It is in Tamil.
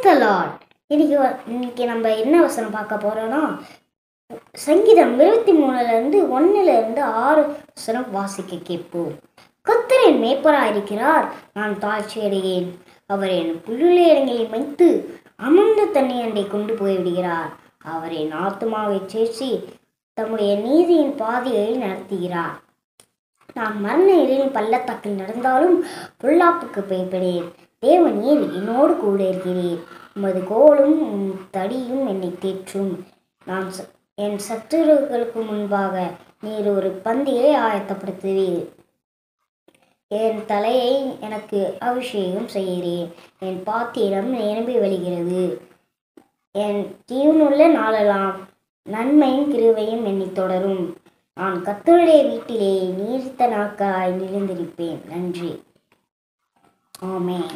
Praise the Lord. இன்னைக்கு நம்ம என்ன வசனம் பார்க்க போறோம்னா, சங்கீதம் 23 1 6 வசனம் வாசிக்க கேட்போம். கர்த்தர் என் மேய்ப்பராயிருக்கிறார், நான் தாழ்ச்சி அடையேன். அவர் என் புல்லுள்ள இடங்களில் வைத்து அமர்ந்த தண்ணி அண்டை கொண்டு போய்விடுகிறார். அவர் என் ஆத்துமாவை சேர்ச்சி தம்முடைய நீதியின் பாதையை நடத்துகிறார். நான் மரண இருளின் பள்ளத்தாக்கில் நடந்தாலும் பொல்லாப்புக்கு பயப்படேன். தேவனீர் என்னோடு கூட இருக்கிறீர். உமது கோலும் தடியும் என்னை தேற்றும். என் சத்துருக்களுக்கு முன்பாக நீர் ஒரு பந்தியை ஆயத்தப்படுத்துவீர். என் தலையை எனக்கு அபிஷேகம் செய்கிறேன். என் பாத்திரம் நிரம்பி வழிகிறது. என் ஜீவனுள்ள நாளெல்லாம் நன்மையும் கிருபையும் என்னை தொடரும். நான் கர்த்தருடைய வீட்டிலே நீடித்த நாட்களாய் நிலைத்திருப்பேன். நன்றி. ஆமென்.